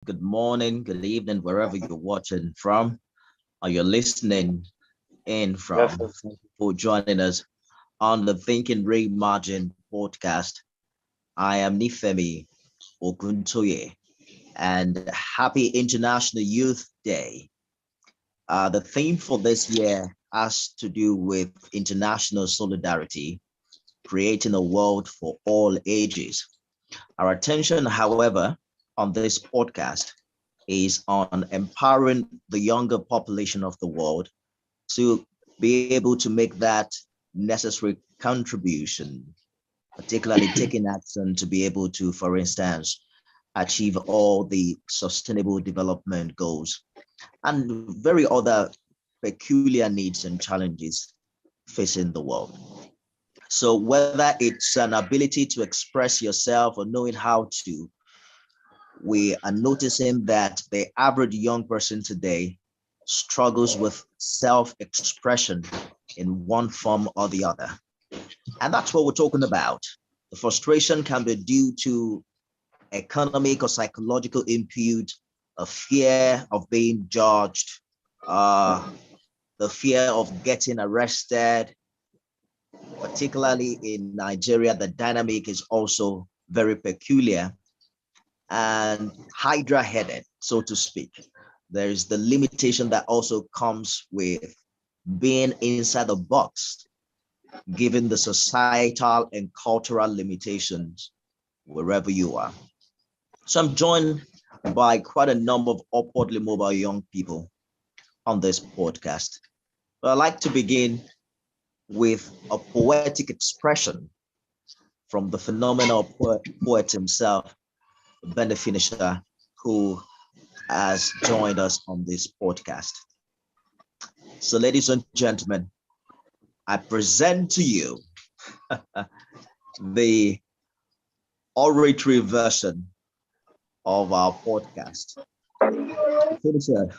good morning, good evening, wherever you're watching from or you're listening in Yes, from. sir. Thank you for joining us on the Thinking Reimagined Podcast. I am Nifemi Oguntoye, and happy International Youth Day. The theme for this year has to do with international solidarity, creating a world for all ages. Our attention, however, on this podcast is on empowering the younger population of the world to be able to make that necessary contribution, particularly taking action to be able to, for instance, achieve all the sustainable development goals and very other peculiar needs and challenges facing the world. So whether it's an ability to express yourself or knowing how to, we are noticing that the average young person today struggles with self-expression in one form or the other. And that's what we're talking about. The frustration can be due to economic or psychological input, a fear of being judged, uh, the fear of getting arrested, particularly in Nigeria, the dynamic is also very peculiar and hydra headed, so to speak. There is the limitation that also comes with being inside the box, given the societal and cultural limitations wherever you are. So I'm joined by quite a number of upwardly mobile young people on this podcast. But I'd like to begin with a poetic expression from the phenomenal poet himself, Ben Finisher, who has joined us on this podcast. So, ladies and gentlemen, I present to you the oratory version of our podcast. Finisher,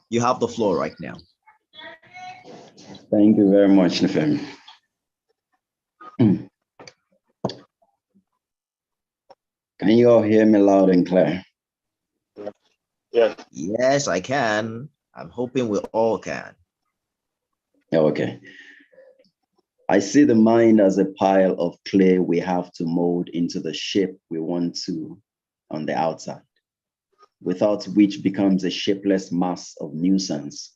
you have the floor right now. Thank you very much, Nkem. Can you all hear me loud and clear? Yes. Yes, I can. I'm hoping we all can. Okay. I see the mind as a pile of clay we have to mold into the shape we want to on the outside, without which becomes a shapeless mass of nuisance.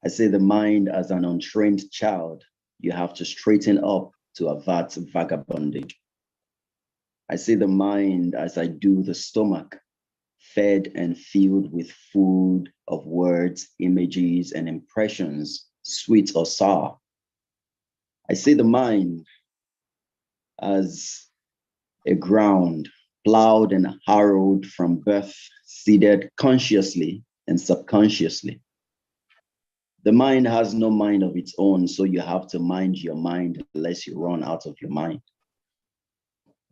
I see the mind as an untrained child you have to straighten up to avert vagabondage. I see the mind as I do the stomach, fed and filled with food of words, images, and impressions, sweet or sour. I see the mind as a ground plowed and harrowed from birth, seeded consciously and subconsciously. The mind has no mind of its own, so you have to mind your mind lest you run out of your mind.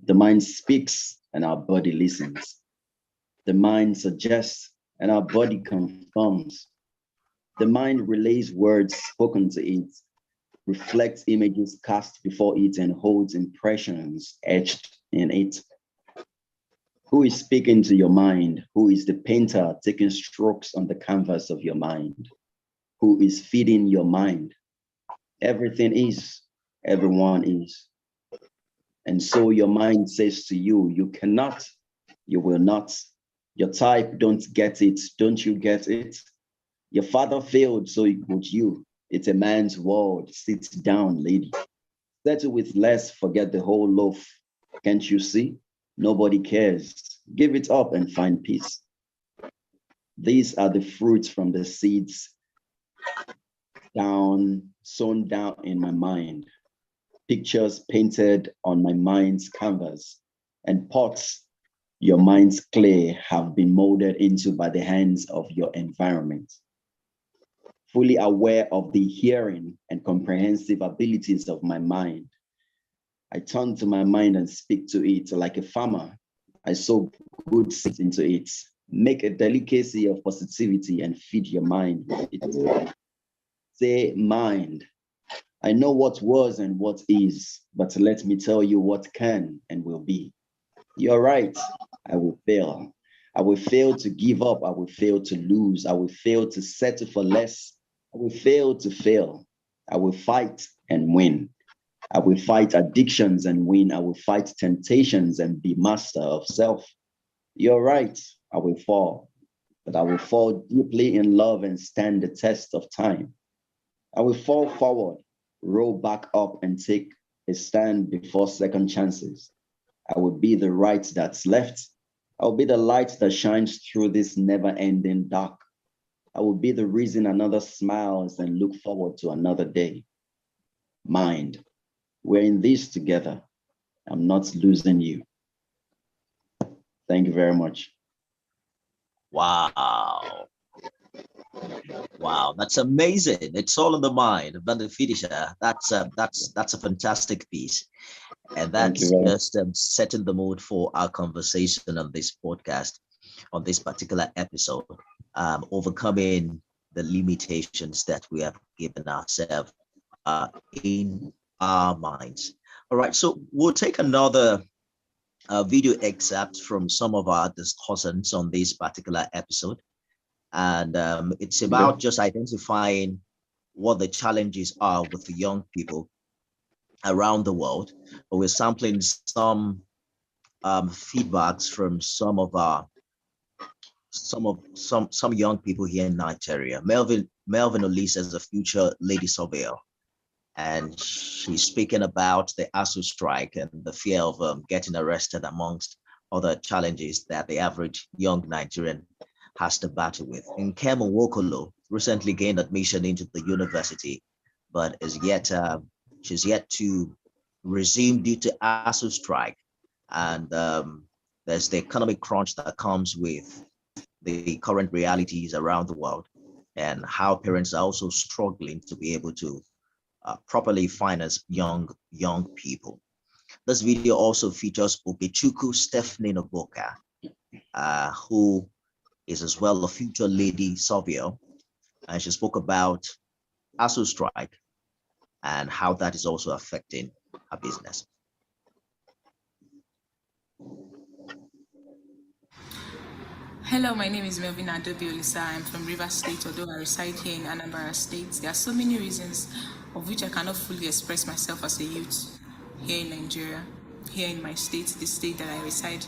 The mind speaks and our body listens. The mind suggests and our body confirms. The mind relays words spoken to it, reflects images cast before it, and holds impressions etched in it. Who is speaking to your mind? Who is the painter taking strokes on the canvas of your mind? Who is feeding your mind? Everything is, everyone is. And so your mind says to you, you cannot, you will not. Your type don't get it, don't you get it? Your father failed, so would you. It's a man's world. Sit down, lady. Settle with less, forget the whole loaf. Can't you see? Nobody cares. Give it up and find peace. These are the fruits from the seeds sown down in my mind. Pictures painted on my mind's canvas, and pots your mind's clay have been molded into by the hands of your environment. Fully aware of the hearing and comprehensive abilities of my mind, I turn to my mind and speak to it like a farmer. I sow good seeds into it. Make a delicacy of positivity and feed your mind with it. Say, mind, I know what was and what is, but let me tell you what can and will be. You're right, I will fail. I will fail to give up. I will fail to lose. I will fail to settle for less. I will fail to fail. I will fight and win. I will fight addictions and win. I will fight temptations and be master of self. You're right. I will fall, but I will fall deeply in love and stand the test of time. I will fall forward, roll back up, and take a stand before second chances. I will be the right that's left. I will be the light that shines through this never-ending dark. I will be the reason another smiles and look forward to another day. Mind, we're in this together. I'm not losing you. Thank you very much. Wow. Wow, that's amazing. It's all in the mind. But the finisher, that's a fantastic piece. And that's just setting the mood for our conversation on this podcast, on this particular episode, overcoming the limitations that we have given ourselves in our minds. All right, so we'll take another video excerpt from some of our discussions on this particular episode. And it's about just identifying what the challenges are with the young people around the world. But we're sampling some feedbacks from some young people here in Nigeria. Melvina Olisa is a future lady surveyor, and she's speaking about the ASU strike and the fear of getting arrested, amongst other challenges that the average young Nigerian has to battle with. Nkem Nwokolo recently gained admission into the university, but she's yet to resume due to ASU strike. And there's the economic crunch that comes with the current realities around the world, and how parents are also struggling to be able to properly finance young people. This video also features Okechukwu Stephanie Oboka, who is as well a future lady surveyor, and she spoke about ASU strike and how that is also affecting her business. Hello, my name is Melvina Olisa. I'm from Rivers State, although I reside here in Anambra State. There are so many reasons of which I cannot fully express myself as a youth here in Nigeria, here in my state, the state that I reside.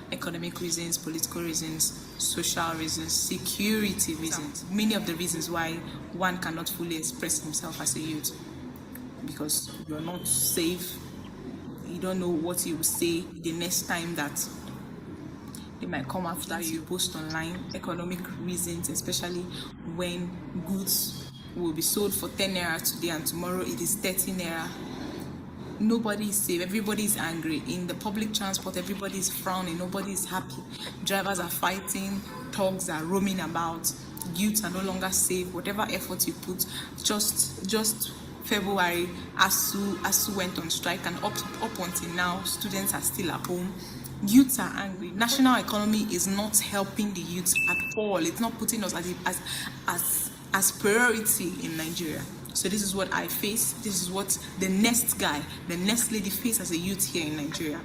Economic reasons, political reasons, social reasons, security reasons. Many of the reasons why one cannot fully express himself as a youth, because you're not safe. You don't know what you will say the next time that they might come after you post online. Economic reasons, especially when goods will be sold for 10 naira today and tomorrow it is 30 naira. Nobody is safe. Everybody is angry. In the public transport, everybody is frowning. Nobody is happy. Drivers are fighting. Thugs are roaming about. Youths are no longer safe. Whatever effort you put, just February, ASU went on strike, and up until now, students are still at home. Youths are angry. National economy is not helping the youths at all. It's not putting us as priority in Nigeria. So this is what I face. This is what the next guy, the next lady face as a youth here in Nigeria.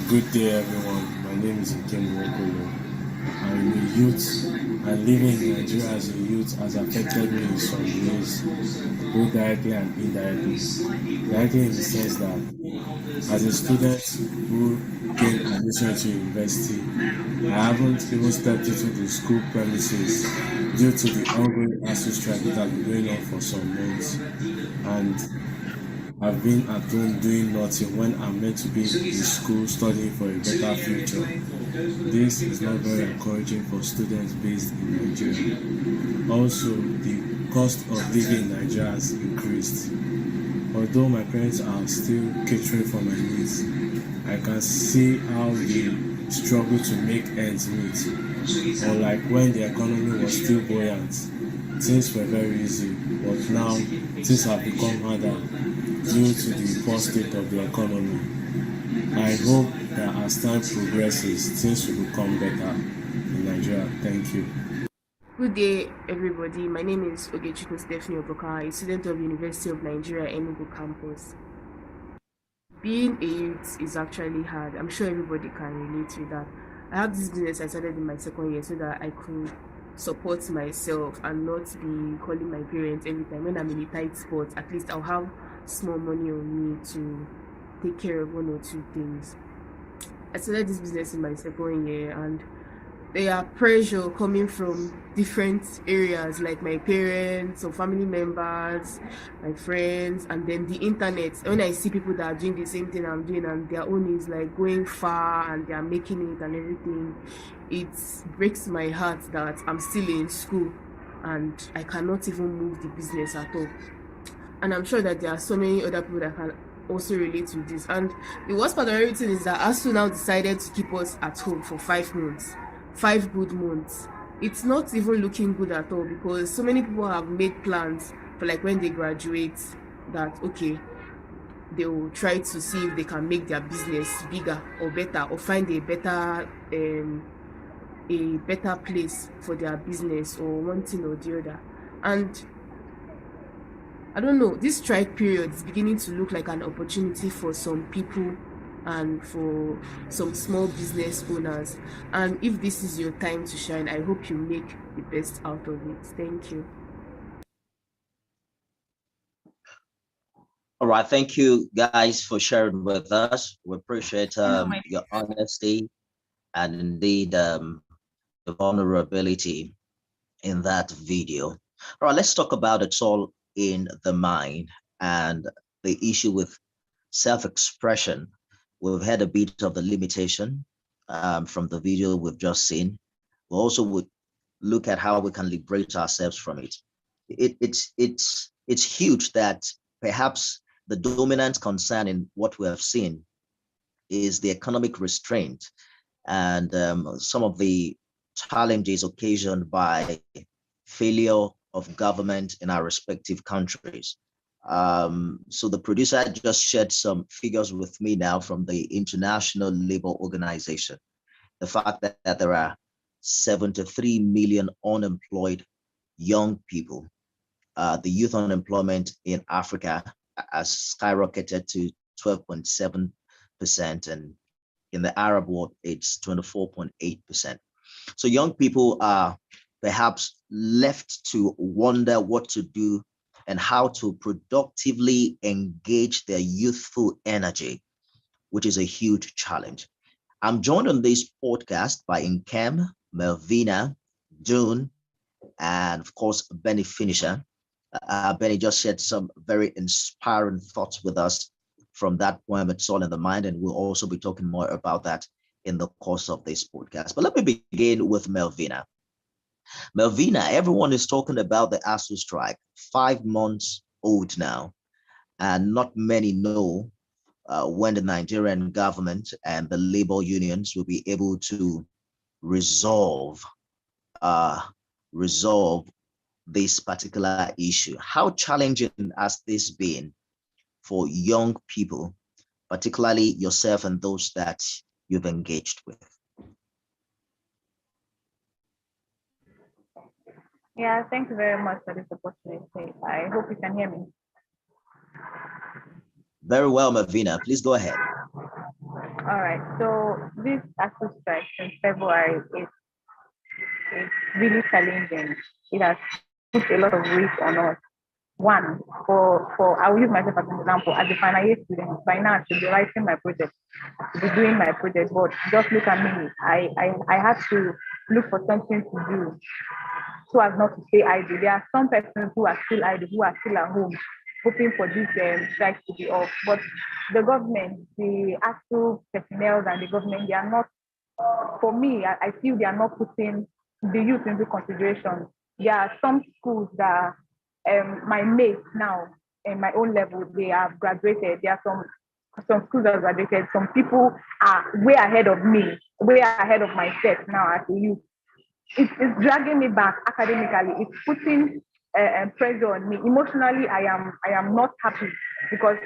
Good day, everyone. My name is Nkem. I'm a youth, and living in Nigeria as a youth has affected me in some ways, both directly and indirectly. Directly in the sense that as a student who gained admission to university, I haven't even stepped into the school premises due to the ongoing ASU strike that has been going on for some months. And I've been at home doing nothing when I'm meant to be in school studying for a better future. This is not very encouraging for students based in Nigeria. Also, the cost of living in Nigeria has increased. Although my parents are still catering for my needs, I can see how they struggle to make ends meet. Or like when the economy was still buoyant, things were very easy, but now things have become harder due to the poor state of the economy. I hope that as time progresses, things will become better in Nigeria. Thank you. Good day, everybody. My name is Okechukwu Stephanie Oboka, a student of University of Nigeria, Enugu campus. Being a youth is actually hard. I'm sure everybody can relate to that. I have this business I started in my second year so that I could support myself and not be calling my parents every time when I'm in a tight spot. At least I'll have small money on me to take care of one or two things. I started this business in my second year, and there are pressure coming from different areas like my parents or family members, my friends, and then the internet. When I see people that are doing the same thing I'm doing and their own is like going far and they are making it and everything, it breaks my heart that I'm still in school and I cannot even move the business at all. And I'm sure that there are so many other people that can also relate to this. And the worst part of everything is that ASU now decided to keep us at home for 5 months. 5 good months. It's not even looking good at all, because so many people have made plans for like when they graduate that okay, they will try to see if they can make their business bigger or better, or find a better place for their business, or one thing or the other. And I don't know, this strike period is beginning to look like an opportunity for some people and for some small business owners. And if this is your time to shine, I hope you make the best out of it. Thank you. All right, thank you guys for sharing with us. We appreciate your honesty and indeed the vulnerability in that video. All right, let's talk about It's All in the Mind and the issue with self-expression. We've had a bit of the limitation from the video we've just seen. We also would look at how we can liberate ourselves from it. It's huge that perhaps the dominant concern in what we have seen is the economic restraint and some of the challenges occasioned by failure of government in our respective countries. So the producer just shared some figures with me now from the International Labour Organization. The fact that there are 73 million unemployed young people. The youth unemployment in Africa has skyrocketed to 12.7%, and in the Arab world, it's 24.8%. So young people are perhaps left to wonder what to do and how to productively engage their youthful energy, which is a huge challenge. I'm joined on this podcast by Nkem, Melvina, June, and of course, Benny Finisher. Benny just shared some very inspiring thoughts with us from that poem, It's All in the Mind, and we'll also be talking more about that in the course of this podcast. But let me begin with Melvina. Melvina, everyone is talking about the ASU strike, 5 months old now, and not many know when the Nigerian government and the labor unions will be able to resolve this particular issue. How challenging has this been for young people, particularly yourself and those that you've engaged with? Yeah, thank you very much for this opportunity. I hope you can hear me. Very well, Melvina. Please go ahead. All right. So this ASU strike in February is really challenging. It has put a lot of weight on us. One, for I will use myself as an example. As a final year student, by now I should be writing my project, to be doing my project, but just look at me. I had to look for something to do so as not to stay idle. There are some persons who are still idle, who are still at home, hoping for this strike to be off. But the government, the actual personnel and the government, they are not, for me, I feel they are not putting the youth into consideration. There are some schools that my mates now in my own level, they have graduated. There are some schools that have graduated. Some people are way ahead of me, way ahead of myself now as a youth. It's dragging me back academically. It's putting pressure on me. Emotionally, I am not happy because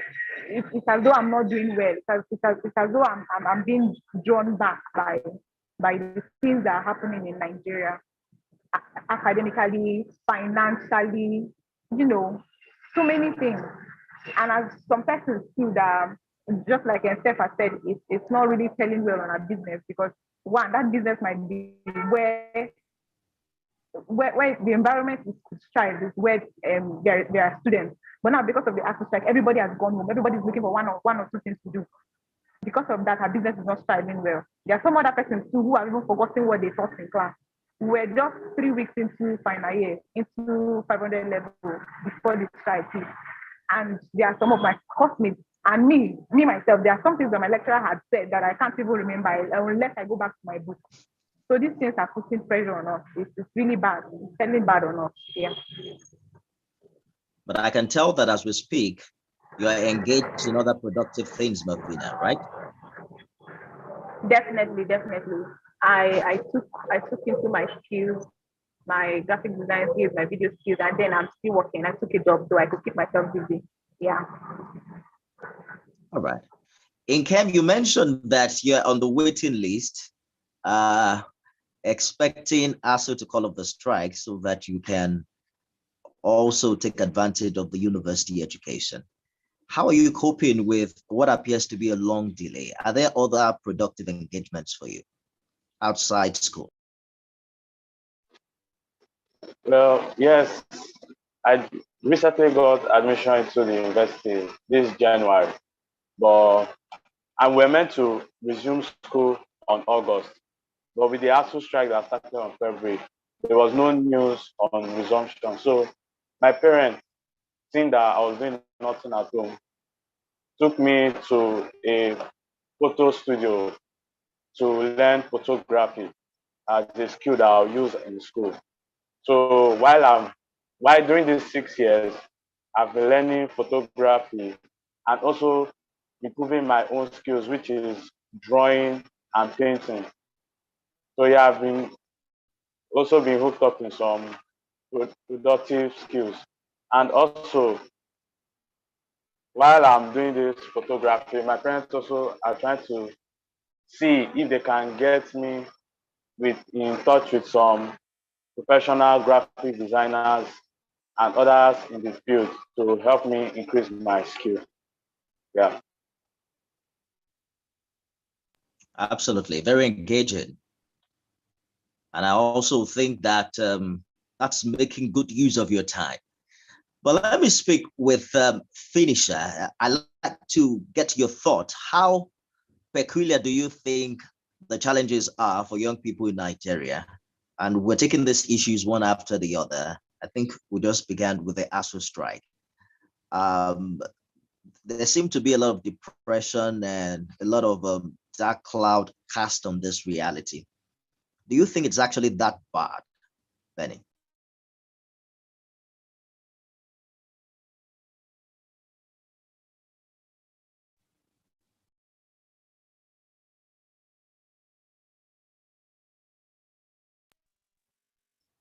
it's as though I'm not doing well. It's as though I'm being drawn back by the things that are happening in Nigeria, academically, financially, so many things. And as some persons too that, just like Steph has said, it's not really telling well on our business, because one, that business might be where the environment is strive is where there are students. But now because of the ASU strike, everybody has gone home. Everybody's looking for one or two things to do. Because of that, her business is not striving well. There are some other persons too who have even forgotten what they taught in class. We're just 3 weeks into final year, into 500 level before the strike hit. And there are some of my classmates and me myself, there are some things that my lecturer had said that I can't even remember unless I go back to my book. So these things are putting pressure on us. It's really bad. It's really bad on us. Yeah. But I can tell that as we speak, you are engaged in other productive things, Melvina, right? Definitely. I took into my skills, my graphic design skills, my video skills, and then I'm still working. I took a job so I could keep myself busy. Yeah. All right. Nkem, you mentioned that you're on the waiting list, expecting ASU to call off the strike so that you can also take advantage of the university education. How are you coping with what appears to be a long delay? Are there other productive engagements for you outside school? Well, yes, I recently got admission into the university this January, but and we're meant to resume school on August. But with the ASU strike that started on February, there was no news on resumption. So my parents, seeing that I was doing nothing at home, took me to a photo studio to learn photography as a skill that I'll use in school. So while during these 6 years, I've been learning photography and also improving my own skills, which is drawing and painting. So yeah, I've been also been hooked up in some productive skills. And also, while I'm doing this photography, my parents also are trying to see if they can get me in touch with some professional graphic designers and others in the field to help me increase my skill. Yeah. Absolutely, very engaging. And I also think that that's making good use of your time. But let me speak with Finisher. I'd like to get your thoughts. How peculiar do you think the challenges are for young people in Nigeria? And we're taking these issues one after the other. I think we just began with the ASU strike. There seemed to be a lot of depression and a lot of dark cloud cast on this reality. Do you think it's actually that bad, Benny?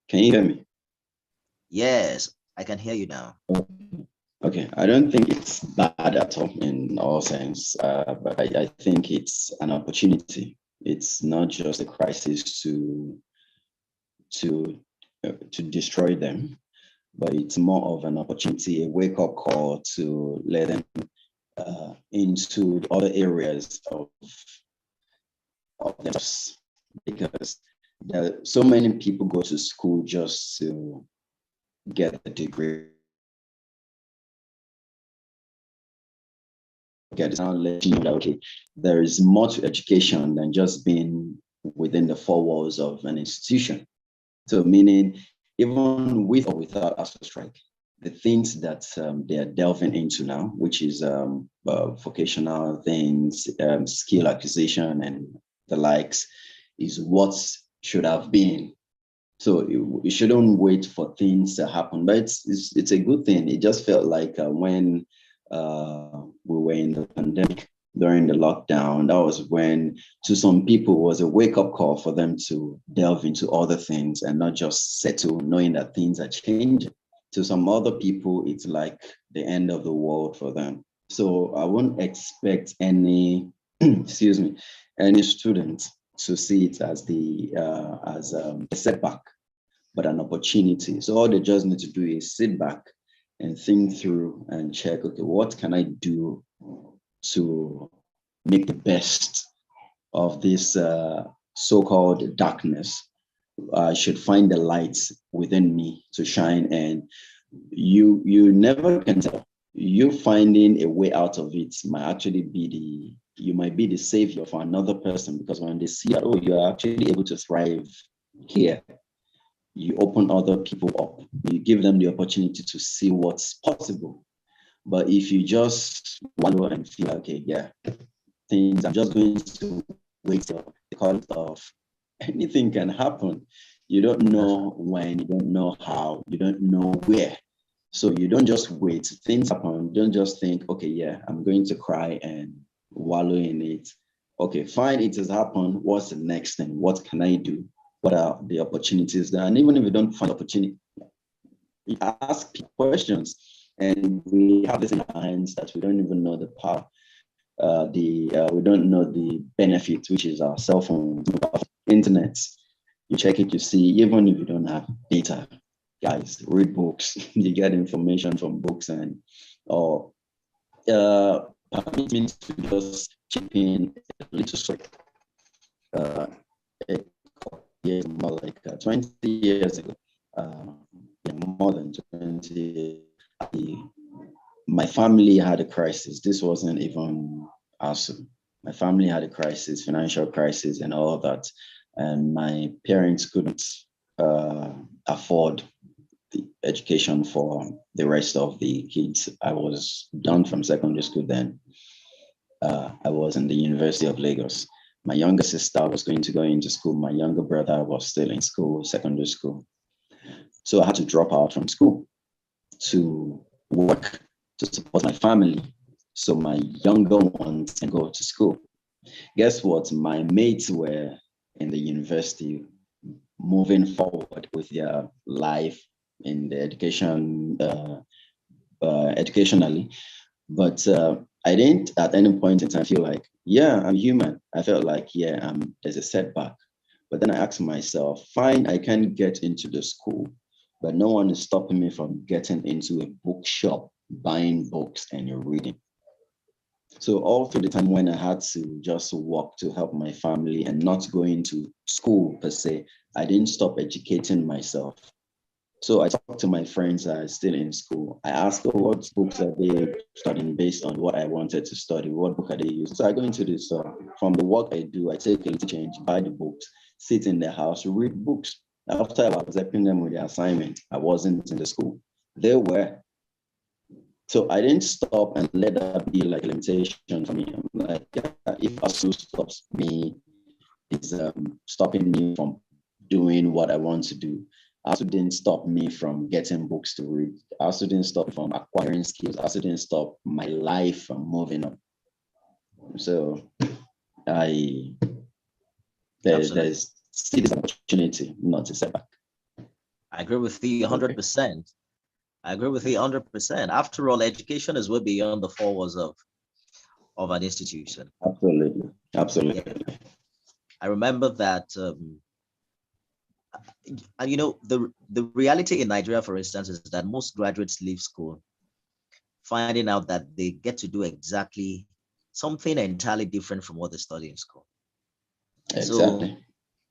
Can you hear me? Yes, I can hear you now. Okay, I don't think it's bad at all in all sense, but I think it's an opportunity. It's not just a crisis to destroy them, but it's more of an opportunity, a wake-up call to let them into other areas of themselves, because so many people go to school just to get a degree. It's now letting you know that, okay, there is more to education than just being within the four walls of an institution. So meaning, even with or without ASU strike, the things that they are delving into now, which is vocational things, skill acquisition and the likes, is what should have been. So you shouldn't wait for things to happen, but it's a good thing. It just felt like when we were in the pandemic during the lockdown, that was when to some people was a wake-up call for them to delve into other things and not just settle, knowing that things are changing. To some other people, it's like the end of the world for them. So I won't expect any, excuse me, any student to see it as a setback, but an opportunity. So all they just need to do is sit back and think through and check, okay, what can I do to make the best of this so-called darkness. I should find the lights within me to shine, and you never can tell. You finding a way out of it might actually be you might be the savior for another person, because when they see that, oh, you're actually able to thrive here, you open other people up. You give them the opportunity to see what's possible. But if you just wallow and feel, okay, yeah, things, I'm just going to wait till the call of anything can happen. You don't know when, you don't know how, you don't know where. So you don't just wait. Things happen. Don't just think, okay, yeah, I'm going to cry and wallow in it. Okay, fine, it has happened. What's the next thing? What can I do? What are the opportunities there? And even if you don't find opportunity, you ask questions. And we have this in our hands that we don't even know the power. We don't know the benefit, which is our cell phone, internet. You check it, you see, even if you don't have data, guys, read books. You get information from books, and or permit me to just chip in a little story. More like 20 years ago, more than 20 years, my family had a crisis. This wasn't even awesome. My family had a crisis, financial crisis, and all of that. And my parents couldn't afford the education for the rest of the kids. I was done from secondary school then. I was in the University of Lagos. My younger sister was going to go into school. My younger brother was still in school, secondary school. So I had to drop out from school to work to support my family. So my younger ones can go to school. Guess what? My mates were in the university moving forward with their life in the education, educationally. But I didn't at any point in time feel like, yeah, I'm human. I felt like, yeah, there's a setback. But then I asked myself, fine, I can get into the school, but no one is stopping me from getting into a bookshop, buying books and reading. So all through the time when I had to just work to help my family and not going to school per se, I didn't stop educating myself. So I talked to my friends that are still in school. I asked, oh, what books are they studying based on what I wanted to study? What book are they using? So I go into this, from the work I do, I take a little change, buy the books, sit in the house, read books. After I was helping them with the assignment, I wasn't in the school. They were. So I didn't stop and let that be like a limitation for me. I'm like, if ASU stops me, it's stopping me from doing what I want to do. ASU didn't stop me from getting books to read. ASU didn't stop me from acquiring skills. ASU didn't stop my life from moving on. So there's still this opportunity, not a setback. I agree with you 100%. I agree with you 100%. After all, education is way beyond the four walls of an institution. Absolutely. Yeah. I remember that, and the reality in Nigeria, for instance, is that most graduates leave school finding out that they get to do exactly something entirely different from what they study in school. Exactly. So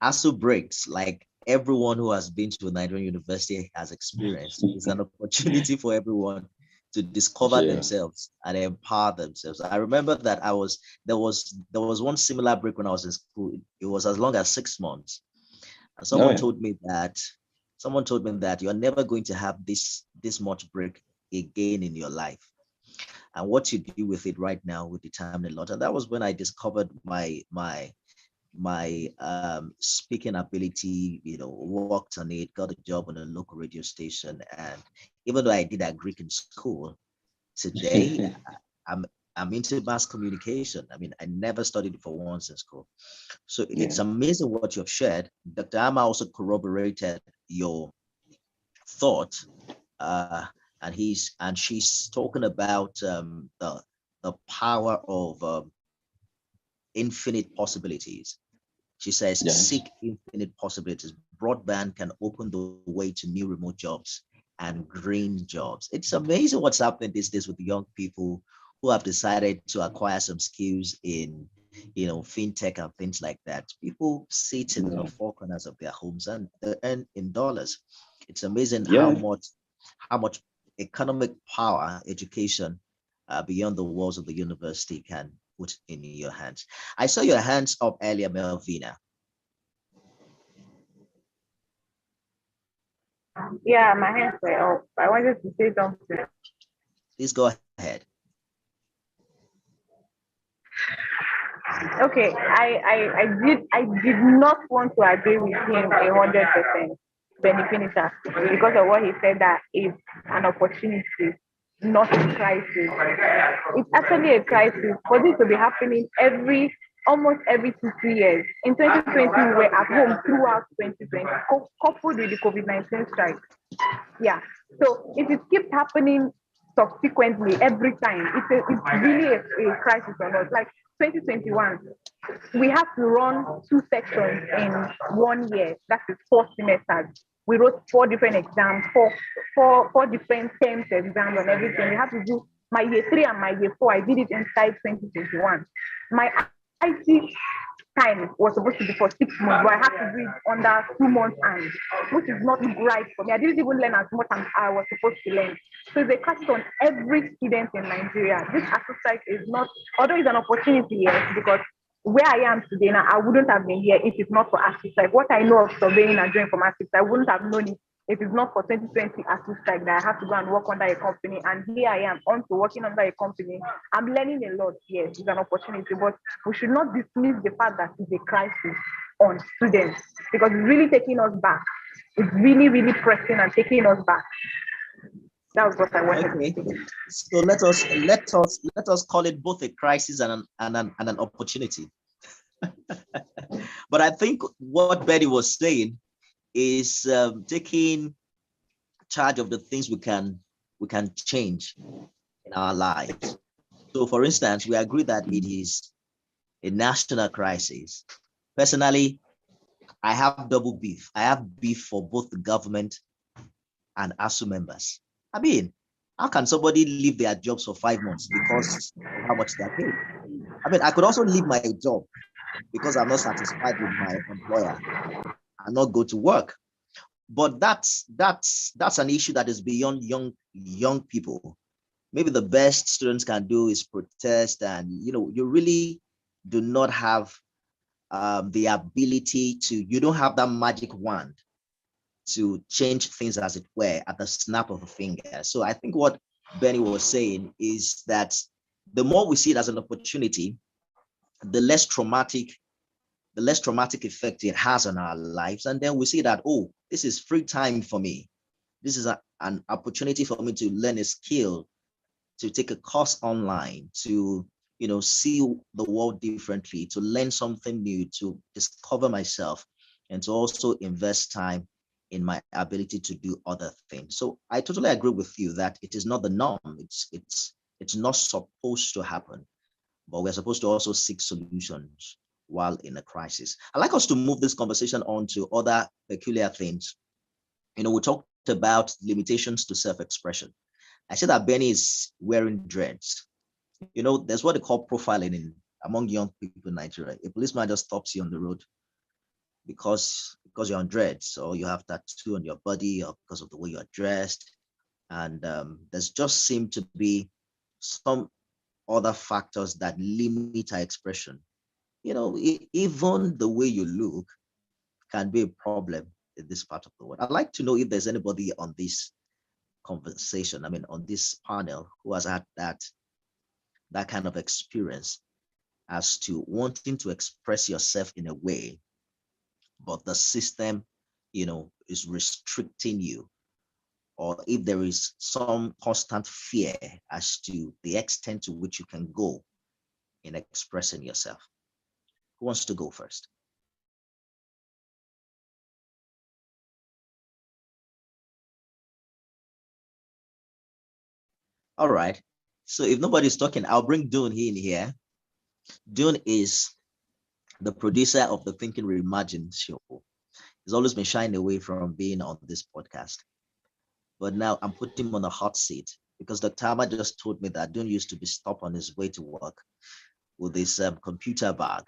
ASU breaks, like everyone who has been to a Nigerian university has experienced, is an opportunity for everyone to discover themselves and empower themselves. I remember that there was one similar break when I was in school. It was as long as 6 months. And someone told me that you're never going to have this much break again in your life. And what you do with it right now will determine a lot. And that was when I discovered my speaking ability, worked on it, got a job on a local radio station. And even though I did Greek in school, today I'm into mass communication. I mean, I never studied it for once in school. So it's amazing what you've shared. Dr. Ama also corroborated your thought, and she's talking about the power of infinite possibilities. She says, seek infinite possibilities. Broadband can open the way to new remote jobs and green jobs. It's amazing what's happening these days with young people who have decided to acquire some skills in fintech and things like that. People sit in the four corners of their homes and they earn in dollars. It's amazing how much economic power education beyond the walls of the university can put in your hands. I saw your hands up earlier, Melvina. Yeah, my hands were up. I wanted to say something. Please go ahead. Okay, I did not want to agree with him 100%, Benny Finisher, because of what he said that is an opportunity, not a crisis. It's actually a crisis for this to be happening almost every 2 3 years. In 2020, we were at home throughout 2020, coupled with the COVID-19 strike. Yeah. So if it keeps happening subsequently every time, it's really a crisis on us. Like 2021, we have to run 2 sections in 1 year. That is 4 semesters. We wrote 4 different exams, four different terms exams and everything. We have to do my year 3 and my year 4. I did it inside 2021. My IT time was supposed to be for 6 months, but I had to do it under 2 months, and which is not right for me. I didn't even learn as much as I was supposed to learn. So it's a crisis on every student in Nigeria. This exercise is not, although it's an opportunity, yes, because where I am today now, I wouldn't have been here if it's not for Active Strike. What I know of surveying and doing from Active Strike, I wouldn't have known it if it's not for 2020 Active Strike that I have to go and work under a company. And here I am, on to working under a company. I'm learning a lot. Yes, it's an opportunity, but we should not dismiss the fact that it's a crisis on students because it's really taking us back. It's really, really pressing and taking us back. That was what I wanted to say. So let us call it both a crisis and an opportunity. But I think what Betty was saying is taking charge of the things we can change in our lives. So, for instance, we agree that it is a national crisis. Personally, I have double beef. I have beef for both the government and ASU members. I mean, how can somebody leave their jobs for 5 months because of how much they're paid? I mean, I could also leave my job because I'm not satisfied with my employer and not go to work. But that's an issue that is beyond young people. Maybe the best students can do is protest, and you really do not have the ability to. You don't have that magic wand to change things, as it were, at the snap of a finger. So I think what Benny was saying is that the more we see it as an opportunity, the less traumatic effect it has on our lives. And then we see that, oh, this is free time for me. This is an opportunity for me to learn a skill, to take a course online, to see the world differently, to learn something new, to discover myself, and to also invest time in my ability to do other things. So I totally agree with you that it is not the norm. It's not supposed to happen, but we're supposed to also seek solutions while in a crisis. I'd like us to move this conversation on to other peculiar things. We talked about limitations to self-expression. I said that Benny is wearing dreads. There's what they call profiling among young people in Nigeria. A policeman just stops you on the road because you're on dreads, or you have tattoo on your body, or because of the way you're dressed. And there's just seem to be some other factors that limit our expression. Even the way you look can be a problem in this part of the world. I'd like to know if there's anybody on this conversation, on this panel, who has had that kind of experience as to wanting to express yourself in a way, but the system, is restricting you, or if there is some constant fear as to the extent to which you can go in expressing yourself. Who wants to go first? All right. So if nobody's talking, I'll bring Dune in here. Dune is the producer of the Thinking Reimagined show. He's always been shying away from being on this podcast. But now I'm putting him on a hot seat because Dr. Armand just told me that Dune used to be stopped on his way to work with this computer bag.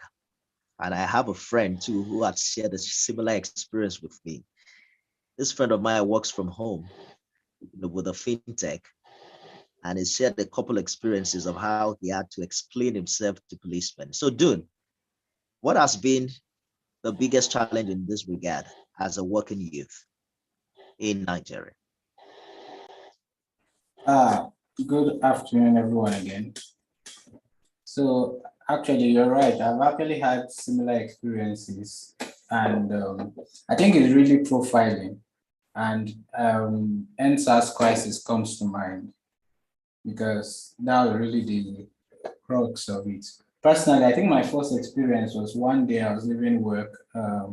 And I have a friend too who had shared a similar experience with me. This friend of mine works from home, with a fintech, and he shared a couple experiences of how he had to explain himself to policemen. So, Dune, what has been the biggest challenge in this regard as a working youth in Nigeria? Good afternoon, everyone, again. So, actually, you're right. I've actually had similar experiences, and I think it's really profiling. And NSAS crisis comes to mind because that was really the crux of it. Personally, I think my first experience was one day I was leaving work. I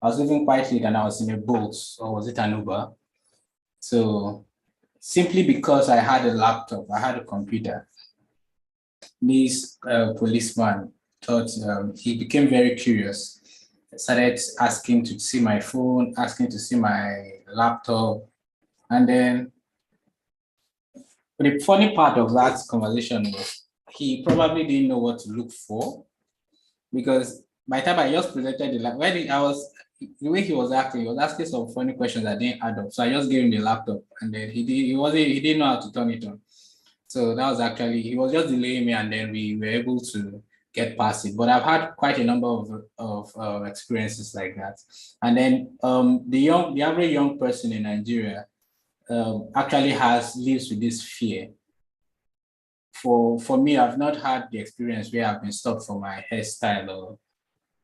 was living quite late and I was in a boat, or was it an Uber? So simply because I had a laptop, I had a computer, this policeman thought, he became very curious. Started asking to see my phone, asking to see my laptop. And then the funny part of that conversation was he probably didn't know what to look for, because by the time I just presented the way he was asking some funny questions that didn't add up. So I just gave him the laptop, and then he didn't know how to turn it on. So that was actually, he was just delaying me, and then we were able to get past it. But I've had quite a number of experiences like that. And then the average young person in Nigeria actually lives with this fear. For me, I've not had the experience where I've been stopped for my hairstyle,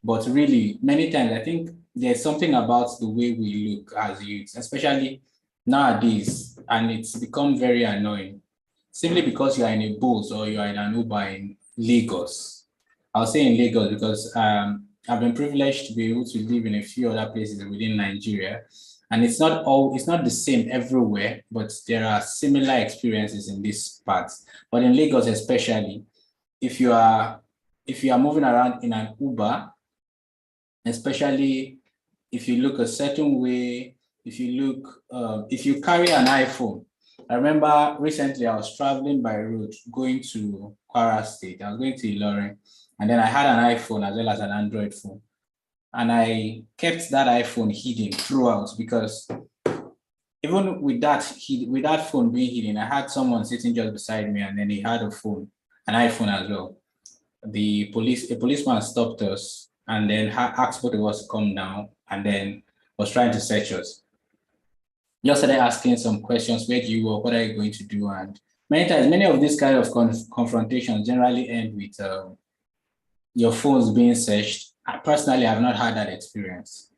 but really many times I think there's something about the way we look as youths, especially nowadays, and it's become very annoying. Simply because you are in a bus or you are in an Uber in Lagos. I'll say in Lagos because I've been privileged to be able to live in a few other places within Nigeria. And it's not the same everywhere, but there are similar experiences in these parts. But in Lagos especially, if you are moving around in an Uber, especially if you look a certain way, if you carry an iPhone. I remember recently I was traveling by road going to Kwara State. I was going to Ilorin, and then I had an iPhone as well as an Android phone. And I kept that iPhone hidden throughout because even with that phone being hidden, I had someone sitting just beside me, and then he had an iPhone as well. A policeman stopped us and then asked both of us to come down, and then was trying to search us. Just started asking some questions. Where do you work? What are you going to do? And many of these kind of confrontations generally end with your phones being searched. I personally have not had that experience,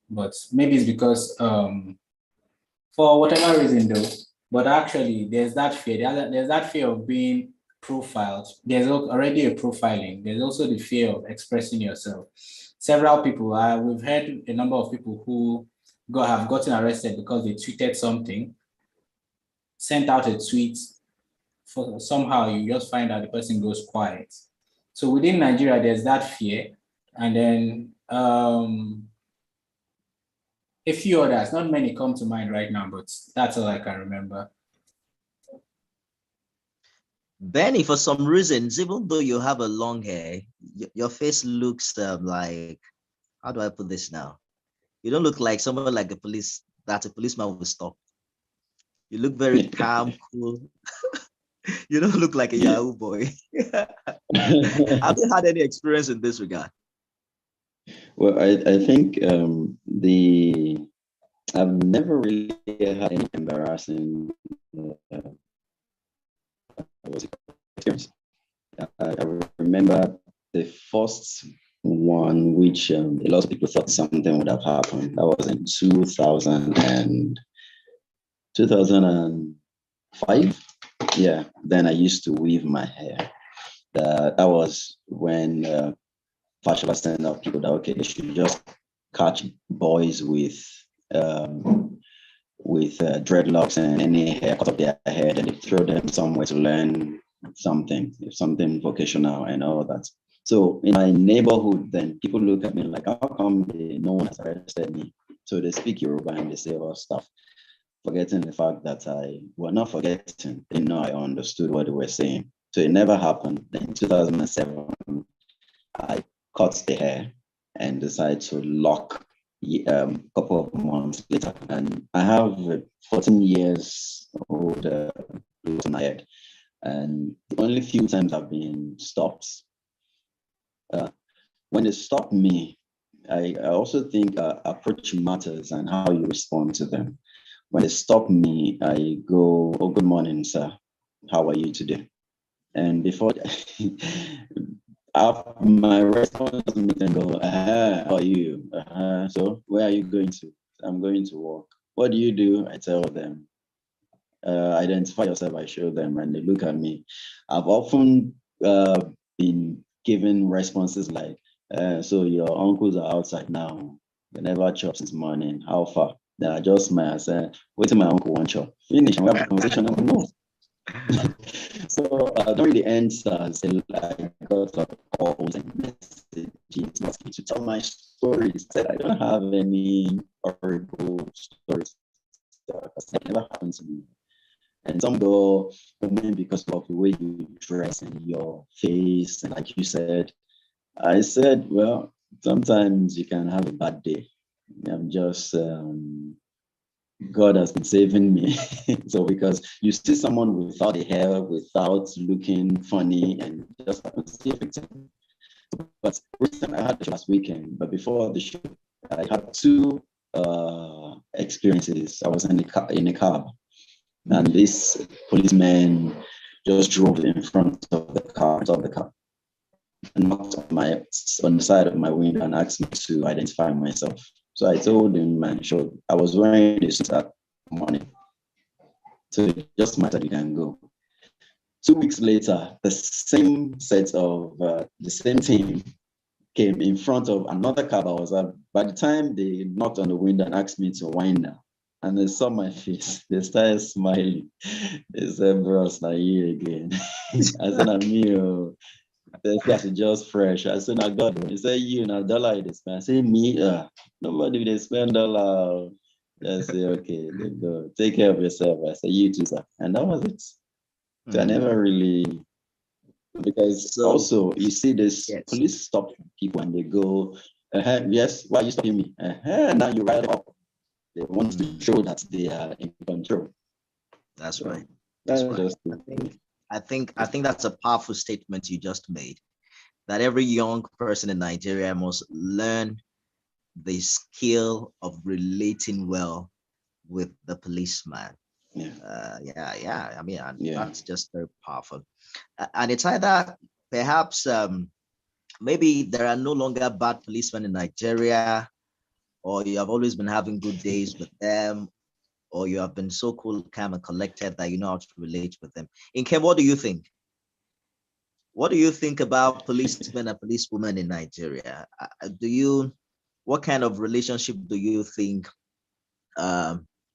but maybe it's because for whatever reason though, but actually there's that fear. There's that fear of being profiled. There's already a profiling. There's also the fear of expressing yourself. Several people, we've heard a number of people who have gotten arrested because they tweeted something, sent out a tweet, somehow you just find out the person goes quiet. So within Nigeria, there's that fear. And then a few others, not many come to mind right now, but that's all I can remember. Benny, for some reasons, even though you have a long hair, your face looks like, how do I put this now? You don't look like someone like a policeman will stop. You look very calm, cool. You don't look like a Yahoo boy. Have you had any experience in this regard? Well, I think I've never really had any embarrassing experience. I remember the first one, which a lot of people thought something would have happened. That was in 2005. Yeah, then I used to weave my hair. That was when fashion was telling out people that, okay, they should just catch boys with dreadlocks and any haircut of their head, and they throw them somewhere to learn something vocational and all that. So in my neighborhood, then people look at me like, how come no one has arrested me? So they speak Yoruba and they say all stuff, forgetting the fact that not forgetting, they know I understood what they were saying. So it never happened. Then in 2007, I cut the hair and decided to lock a couple of months later. And I have 14 years old on my head. And the only few times I've been stopped. When they stop me, I also think approach matters and how you respond to them. When they stop me, I go, "Oh, good morning, sir. How are you today?" And before my response doesn't make them go, "How are you? So where are you going to?" "I'm going to work." "What do you do?" I tell them. Identify yourself, I show them, and they look at me. I've often been given responses like, "So your uncles are outside now. They never chop since morning. How far?" Then I just smile and say, "Wait till my uncle one chop. Finish and we have a conversation." I'm no. So during the answers, I got calls and messages asking to tell my stories. I said I don't have any horrible stories. That never happened to me. And some go maybe because of the way you dress and your face, and like you said, I said, well, sometimes you can have a bad day. I'm just God has been saving me. So because you see someone without a hair, without looking funny, and just happens to be a victim. But recently I had the show last weekend, but before the show, I had two experiences. I was in a cab, and this policeman just drove in front of the car, and knocked on the side of my window and asked me to identify myself. So I told him, man, sure, I was wearing this that morning. So it just mattered, you can go. 2 weeks later, the same set of the same team came in front of another cab I was at. By the time they knocked on the window and asked me to wind down, and they saw my face, they started smiling. They said, "Bro, it's not you again." I said, "I'm you." The face is just fresh. I said, "I got it." He said, "You now dollar it is." I say, "Me, nobody they spend dollar." I say, "Okay, they go. Take care of yourself." I said, "You too, sir." And that was it. So I never really, because also you see this police stop people and they go, "Yes, why are you stopping me?" Now you rile up. They want to show that they are in control. That's right. That's right. I think that's a powerful statement you just made. That every young person in Nigeria must learn the skill of relating well with the policeman. Yeah. I mean, that's just very powerful. And it's either perhaps maybe there are no longer bad policemen in Nigeria, or you have always been having good days with them, or you have been so cool, calm, and collected that you know how to relate with them. Nkem, what do you think? What do you think about policemen and policewomen in Nigeria? What kind of relationship do you think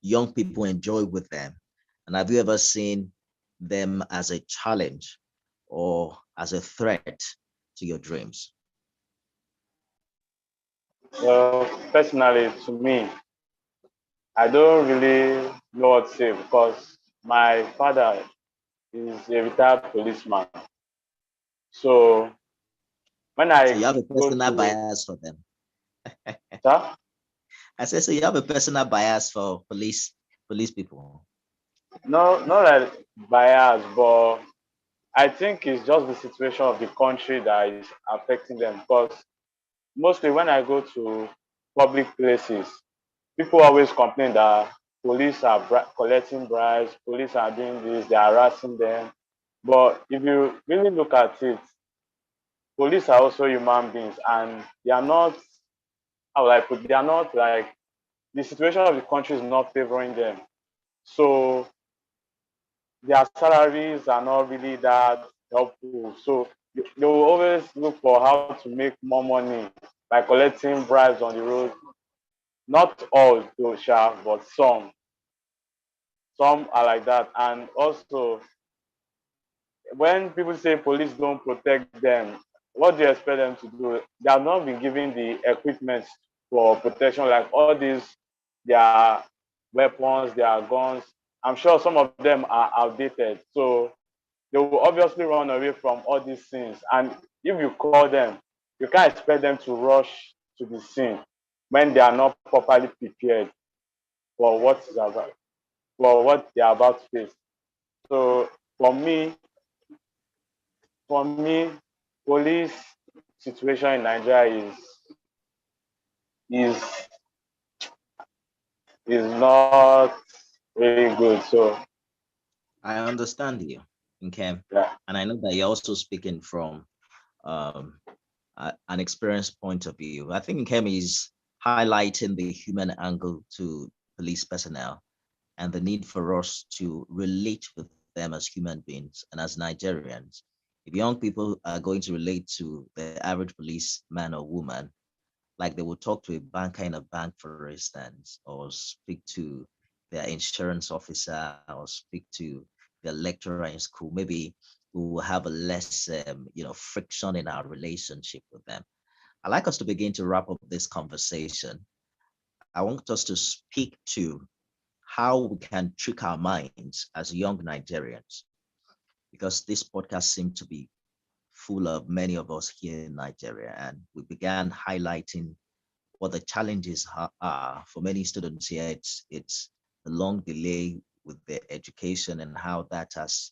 young people enjoy with them? And have you ever seen them as a challenge or as a threat to your dreams? Well, personally, to me, I don't really know what to say because my father is a retired policeman. So when So you I have a go personal to, bias for them. sir? I said, so you have a personal bias for police people. No, not like bias, but I think it's just the situation of the country that is affecting them. Because mostly when I go to public places, people always complain that police are collecting bribes, police are doing this, they're harassing them. But if you really look at it, police are also human beings and they are not, how will I put, they are not like, the situation of the country is not favoring them. So their salaries are not really that helpful. So they will always look for how to make more money by collecting bribes on the road. Not all, though, but some. Some are like that. And also, when people say police don't protect them, what do you expect them to do? They have not been given the equipment for protection, like all these, their weapons, their guns. I'm sure some of them are outdated. So they will obviously run away from all these things. And if you call them, you can't expect them to rush to the scene when they are not properly prepared for what is about, for what they are about to face. So for me, police situation in Nigeria is is not really good. So I understand you, Nkem, yeah, and I know that you're also speaking from um, an experienced point of view. I think Nkem is highlighting the human angle to police personnel and the need for us to relate with them as human beings and as Nigerians. If young people are going to relate to the average policeman or woman, like they will talk to a banker in a bank, for instance, or speak to their insurance officer, or speak to their lecturer in school, maybe we will have a less, friction in our relationship with them. I'd like us to begin to wrap up this conversation. I want us to speak to how we can trick our minds as young Nigerians, because this podcast seemed to be full of many of us here in Nigeria, and we began highlighting what the challenges are for many students here. It's the long delay with their education and how that has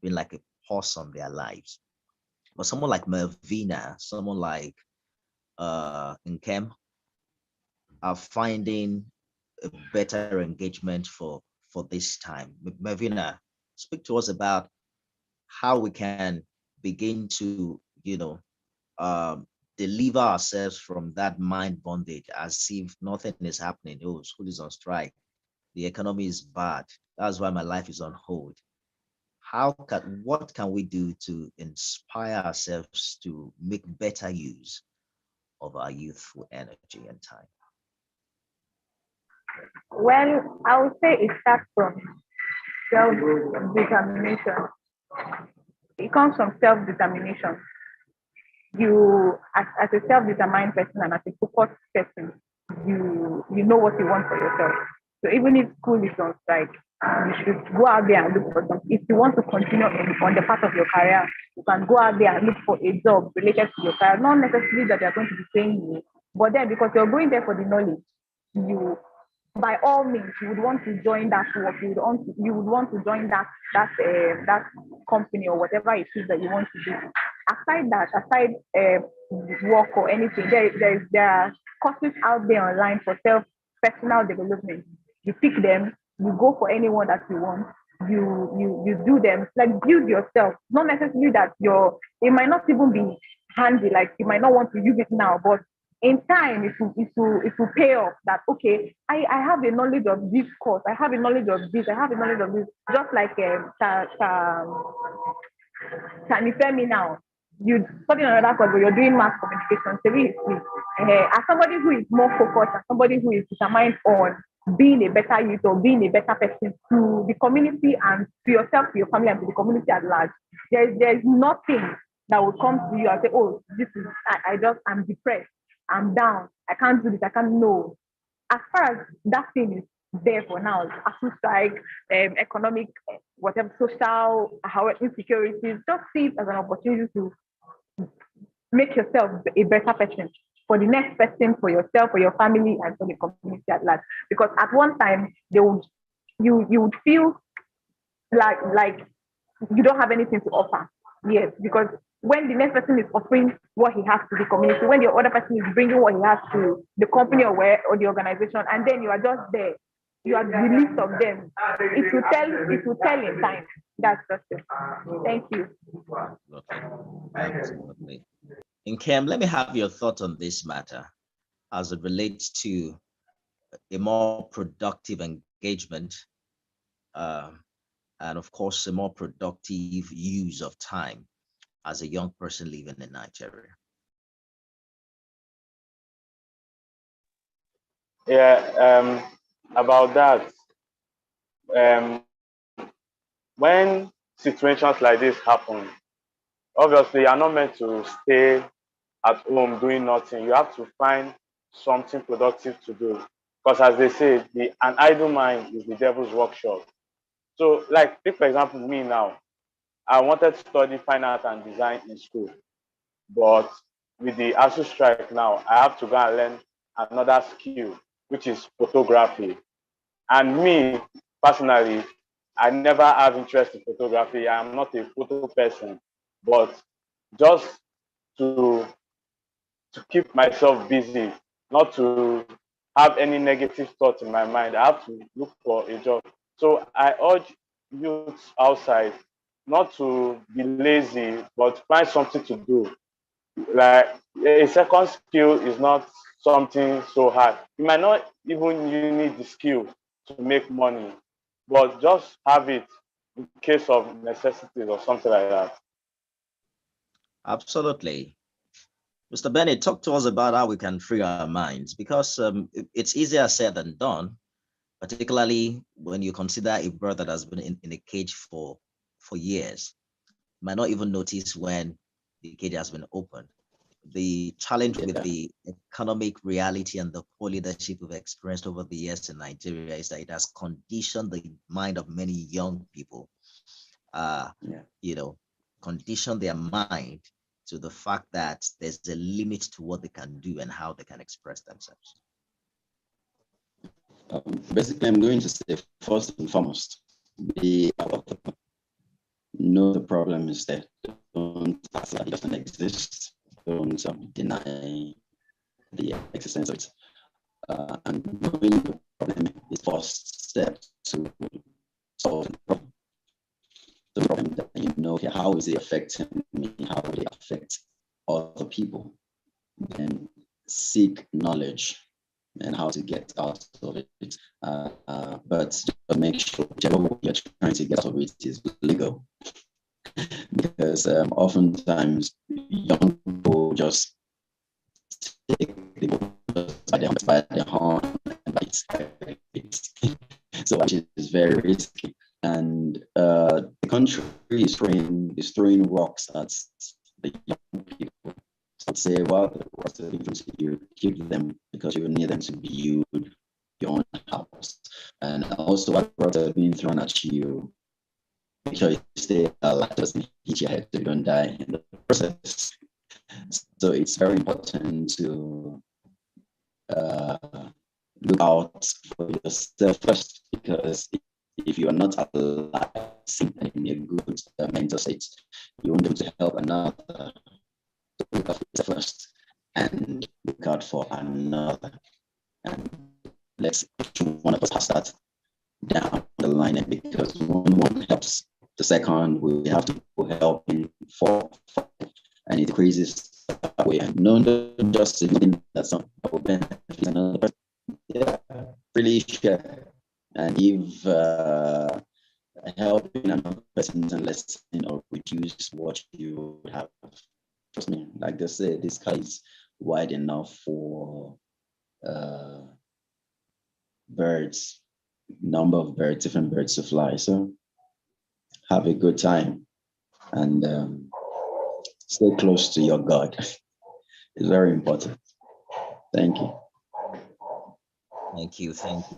been like a pause on their lives. But someone like Melvina, someone like Nkem are finding a better engagement for this time. Melvina, speak to us about how we can begin to, um, deliver ourselves from that mind bondage as if nothing is happening. Oh, school is on strike. The economy is bad. That's why my life is on hold. What can we do to inspire ourselves to make better use of our youthful energy and time? Well, I would say it starts from self-determination. It comes from self-determination. You, as a self-determined person and as a focused person, you know what you want for yourself. So even if school is on strike, you should go out there and look for something. If you want to continue on the path of your career, you can go out there and look for a job related to your career. Not necessarily that they're going to be paying you, but then because you're going there for the knowledge, you by all means you would want to join that work. You would want to join that company or whatever it is that you want to do. Aside work or anything, there are courses out there online for self personal development. You pick them, you go for anyone that you want. You do them, like build yourself. Not necessarily that it might not even be handy, like you might not want to use it now, but in time it will pay off. That okay, I have a knowledge of this course, I have a knowledge of this, I have a knowledge of this. Just like Tanifemi now, you studying another course, but you're doing mass communication. Seriously, as somebody who is more focused, as somebody who is determined on being a better youth or being a better person to the community and to yourself, to your family, and to the community at large, there's nothing that will come to you and say, oh, this is I'm depressed, I'm down, I can't do this, I can't know. As far as that thing is there for now, as strike, economic, whatever, social, however, insecurities, just see it as an opportunity to make yourself a better person for the next person, for yourself, for your family, and for the community at large. Because at one time, you would feel like you don't have anything to offer. Yes, because when the next person is offering what he has to the community, when the other person is bringing what he has to the company or the organization, and then you are just there, you are the least of them. It will tell in time. That's just it. Thank you. Absolutely. And Cam, let me have your thought on this matter as it relates to a more productive engagement, uh, and of course, a more productive use of time as a young person living in Nigeria. Yeah, about that. Um, when situations like this happen, obviously you're not meant to stay at home doing nothing. You have to find something productive to do. Because as they say, an idle mind is the devil's workshop. So, like, take for example me now. I wanted to study fine art and design in school, but with the ASU strike now, I have to go and learn another skill, which is photography. And me, personally, I never have interest in photography. I'm not a photo person, but just to keep myself busy, not to have any negative thoughts in my mind, I have to look for a job. So I urge youths outside not to be lazy, but find something to do. Like a second skill is not something so hard. You might not even you need the skill to make money, but just have it in case of necessities or something like that. Absolutely. Mr. Bennett, talk to us about how we can free our minds because it's easier said than done, particularly when you consider a bird that has been in a cage for years. You might not even notice when the cage has been opened. The challenge with the economic reality and the poor leadership we've experienced over the years in Nigeria is that it has conditioned the mind of many young people, conditioned their mind to the fact that there's a limit to what they can do and how they can express themselves. Basically, I'm going to say first and foremost, know the problem is there. Don't act like it doesn't exist. Don't deny the existence of it. And knowing the problem is the first step to solve the problem. The problem that you know, okay, how is it affecting me? How will it affect other people? Then seek knowledge and how to get out of it. But just make sure what you're trying to get out of it is legal. Because oftentimes young people just take the bull by the horn and bite it. So which is very risky. And the country is throwing rocks at the young people. So I'd say, well, what's the difference? You keep them because you need them to build your own house. And also, what rocks are being thrown at you, make sure you stay alive, doesn't hit your head so you don't die in the process. So it's very important to look out for yourself first, because if you are not alive in a good mental state, you won't be able to help another. So look out for yourself first and look out for another. And let's one of us pass that down the line, and because one helps the second, we have to help in four, and it increases that way. And no, just something that's not benefit another person. Yeah, really share. And if helping another person and lessen or reduce what you have, trust me, like they say, this sky is wide enough for birds, number of birds, different birds to fly. So have a good time and stay close to your God. It's very important. Thank you. Thank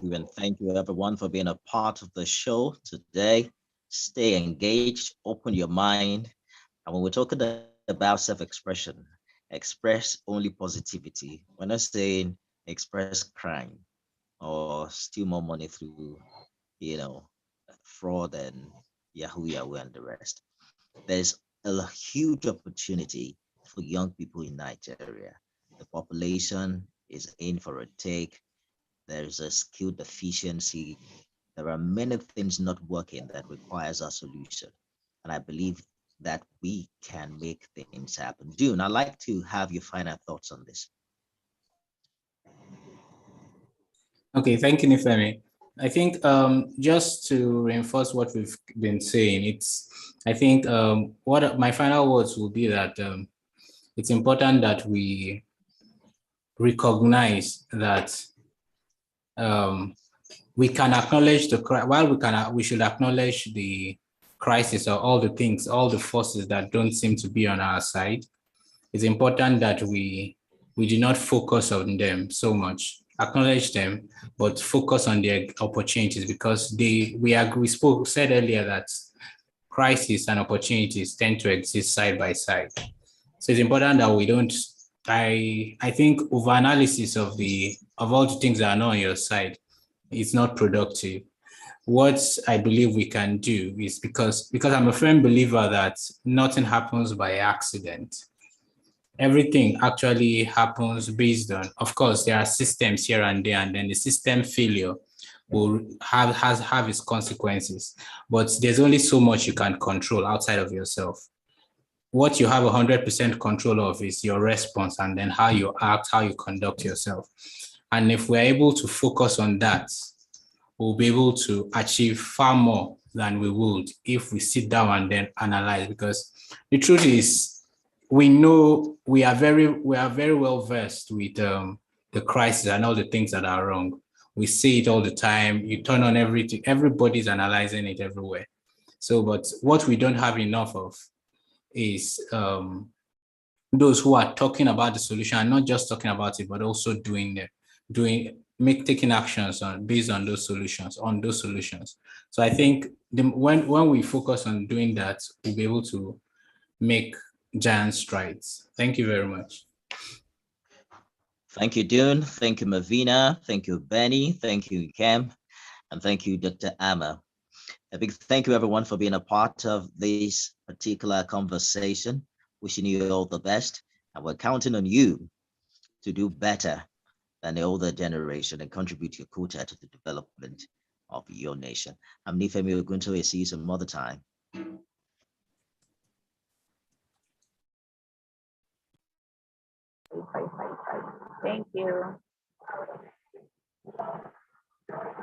you. And thank you everyone for being a part of the show today. Stay engaged, open your mind. And when we're talking about self-expression, express only positivity. We're not saying express crime or steal more money through, fraud and Yahoo and the rest. There's a huge opportunity for young people in Nigeria. The population is in for a take. There's a skill deficiency. There are many things not working that requires a solution. And I believe that we can make things happen. June, I'd like to have your final thoughts on this. Okay, thank you, Nifemi. I think just to reinforce what we've been saying, I think what my final words will be that it's important that we recognize that we can acknowledge we should acknowledge the crisis or all the things, all the forces that don't seem to be on our side. It's important that we do not focus on them so much. Acknowledge them, but focus on their opportunities, because said earlier that crisis and opportunities tend to exist side by side. So it's important that we don't. I think overanalysis of all the things that are not on your side is not productive. What I believe we can do is because I'm a firm believer that nothing happens by accident. Everything actually happens based on, of course, there are systems here and there, and then the system failure will have its consequences. But there's only so much you can control outside of yourself. What you have 100% control of is your response and then how you act, how you conduct yourself. And if we're able to focus on that, we'll be able to achieve far more than we would if we sit down and then analyze. Because the truth is, we know we are very well versed with the crisis and all the things that are wrong. We see it all the time. You turn on everything, everybody's analyzing it everywhere. So, but what we don't have enough of is those who are talking about the solution and not just talking about it, but also taking actions based on those solutions. So I think when we focus on doing that, we'll be able to make giant strides. Thank you very much. Thank you, Dune. Thank you, Melvina. Thank you, Benny. Thank you, Nkem. And thank you, Dr. Amma. A big thank you, everyone, for being a part of this particular conversation. Wishing you all the best. And we're counting on you to do better than the older generation and contribute your quota to the development of your nation. I'm Nifemi Oguntoye. See you some other time. Thank you.